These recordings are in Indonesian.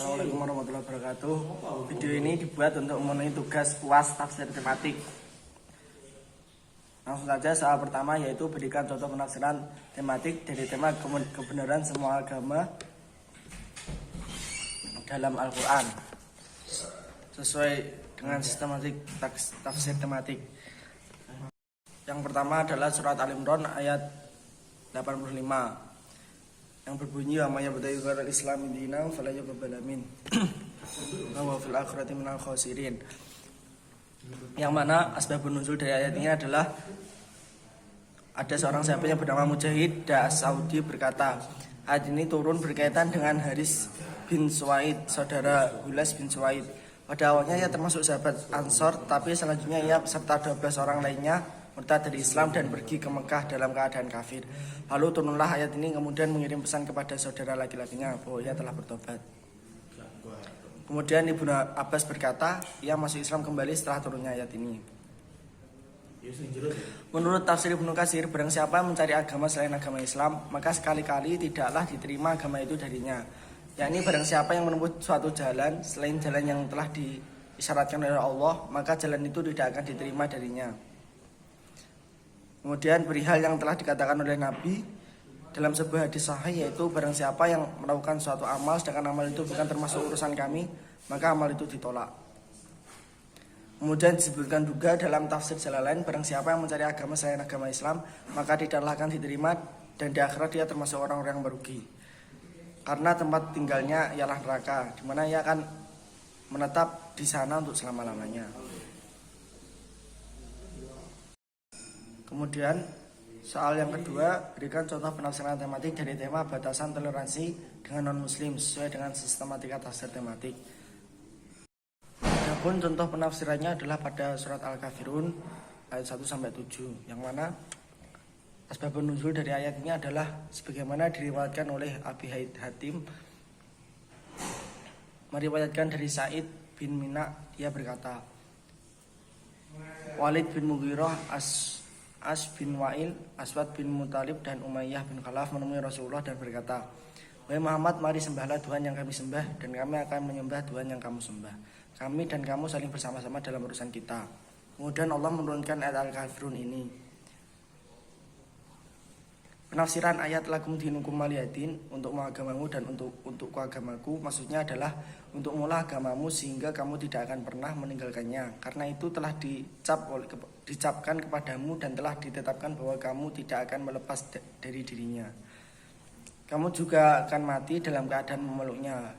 Assalamualaikum warahmatullahi wabarakatuh. Video ini dibuat untuk memenuhi tugas UAS tafsir tematik. Langsung saja soal pertama, yaitu berikan contoh penafsiran tematik dari tema kebenaran semua agama dalam Al-Quran sesuai dengan sistematik tafsir tematik. Yang pertama adalah surat Al-Imran ayat 85 yang berbunyi wa yabtaghi ghairal islami dinan fala yuqbal min wa fil akhirati minal khasirin. Yang mana asbabun nuzul dari ayat ini adalah ada seorang sahabat yang bernama Mujahid Saudi berkata, ayat ini turun berkaitan dengan Haris bin Suwaid, saudara Hulas bin Suwaid. Pada awalnya ia termasuk sahabat Ansor, tapi selanjutnya ia serta 12 orang lainnya murtad dari Islam dan pergi ke Mekah dalam keadaan kafir. Lalu turunlah ayat ini kemudian mengirim pesan kepada saudara laki-lakinya bahwa ia telah bertobat. Kemudian Ibnu Abbas berkata, ia masuk Islam kembali setelah turunnya ayat ini. Menurut tafsir Ibnu Katsir, barang siapa mencari agama selain agama Islam, maka sekali-kali tidaklah diterima agama itu darinya. Yakni barang siapa yang menempuh suatu jalan selain jalan yang telah diisyaratkan oleh Allah, maka jalan itu tidak akan diterima darinya. Kemudian perihal yang telah dikatakan oleh Nabi dalam sebuah hadis sahih, yaitu barang siapa yang melakukan suatu amal sedangkan amal itu bukan termasuk urusan kami, maka amal itu ditolak. Kemudian disebutkan juga dalam tafsir jalan lain, barang siapa yang mencari agama selain agama Islam, maka tidaklah akan diterima dan di akhirat dia termasuk orang-orang yang merugi. Karena tempat tinggalnya ialah neraka, di mana ia akan menetap di sana untuk selama-lamanya. Kemudian soal yang kedua, berikan contoh penafsiran tematik dari tema batasan toleransi dengan non-muslim sesuai dengan sistematika tafsir tematik. Adapun contoh penafsirannya adalah pada surat Al-Kafirun ayat 1-7, yang mana asbabun nuzul dari ayat ini adalah sebagaimana diriwayatkan oleh Abi Hatim, meriwayatkan dari Sa'id bin Mina, dia berkata, Walid bin Mughirah, As bin Wa'il, Aswad bin Muttalib dan Umayyah bin Khalaf menemui Rasulullah dan berkata, wahai Muhammad, mari sembahlah Tuhan yang kami sembah dan kami akan menyembah Tuhan yang kamu sembah. Kami dan kamu saling bersama-sama dalam urusan kita. Kemudian Allah menurunkan ayat Al-Kafirun ini. Penafsiran ayat lakum dinukum waliyadin, untuk agamamu dan untuk agamaku, maksudnya adalah untuk mula agamamu sehingga kamu tidak akan pernah meninggalkannya, karena itu telah dicapkan kepadamu dan telah ditetapkan bahwa kamu tidak akan melepas dari dirinya. Kamu juga akan mati dalam keadaan memeluknya.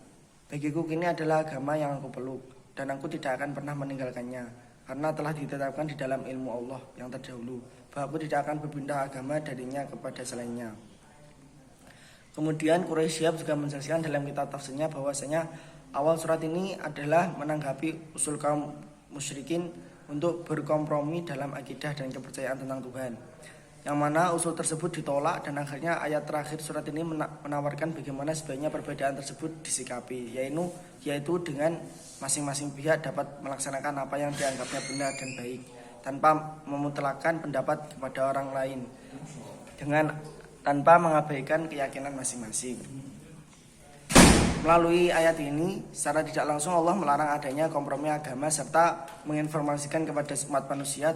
Bagiku ini adalah agama yang aku peluk dan aku tidak akan pernah meninggalkannya, karena telah ditetapkan di dalam ilmu Allah yang terdahulu bahwa aku tidak akan berpindah agama darinya kepada selainnya. Kemudian Quraisy juga menjelaskan dalam kitab tafsirnya bahwasanya awal surat ini adalah menanggapi usul kaum musyrikin untuk berkompromi dalam akidah dan kepercayaan tentang Tuhan, yang mana usul tersebut ditolak dan akhirnya ayat terakhir surat ini menawarkan bagaimana sebaiknya perbedaan tersebut disikapi, yaitu dengan masing-masing pihak dapat melaksanakan apa yang dianggapnya benar dan baik tanpa memutlakkan pendapat kepada orang lain, tanpa mengabaikan keyakinan masing-masing. Melalui ayat ini, secara tidak langsung Allah melarang adanya kompromi agama serta menginformasikan kepada umat manusia,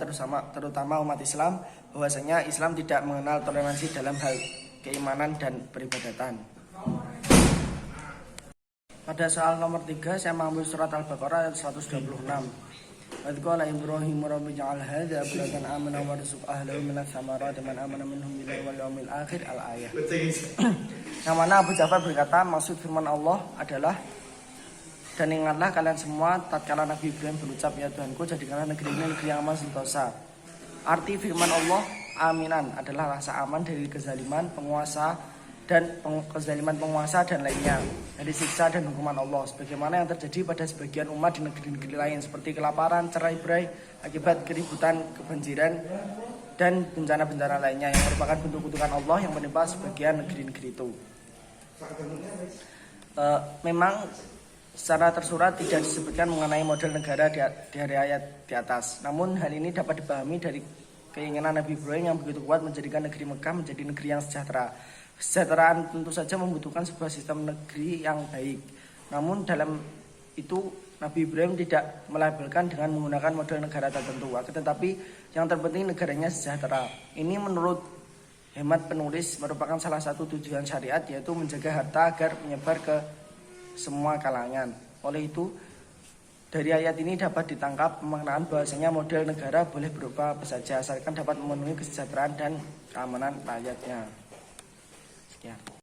terutama umat Islam, bahwasanya Islam tidak mengenal toleransi dalam hal keimanan dan peribadatan. Pada soal nomor 3, saya mengambil surat Al-Baqarah ayat 126. Wa qala Ibrahim rabbi ja'al hadza baladan amana warzuq ahlahu minats tsamarati man amana minhum billahi wal yawmil akhir al-ayah. Yang mana Abu Ja'far berkata, maksud firman Allah adalah, dan ingatlah kalian semua tatkala Nabi Ibrahim berucap, ya Tuhanku, jadikanlah negeri ini negeri yang aman sentosa. Arti firman Allah aminan adalah rasa aman dari kezaliman penguasa dan lainnya, dari siksa dan hukuman Allah, sebagaimana yang terjadi pada sebagian umat di negeri-negeri lain seperti kelaparan, cerai-berai akibat keributan, kebanjiran dan bencana-bencana lainnya yang merupakan bentuk kutukan Allah yang menimpa sebagian negeri-negeri itu. Memang secara tersurat tidak disebutkan mengenai model negara di ayat di atas. Namun hal ini dapat dipahami dari keinginan Nabi Ibrahim yang begitu kuat menjadikan negeri Mekah menjadi negeri yang sejahtera. Kesejahteraan tentu saja membutuhkan sebuah sistem negeri yang baik. Namun dalam itu Nabi Ibrahim tidak melabelkan dengan menggunakan model negara tertentu, tetapi yang terpenting negaranya sejahtera. Ini menurut hemat penulis merupakan salah satu tujuan syariat, yaitu menjaga harta agar menyebar ke semua kalangan. Oleh itu, dari ayat ini dapat ditangkap pemaknaan bahwasanya model negara boleh berupa apa saja asalkan dapat memenuhi kesejahteraan dan keamanan rakyatnya. Sekian.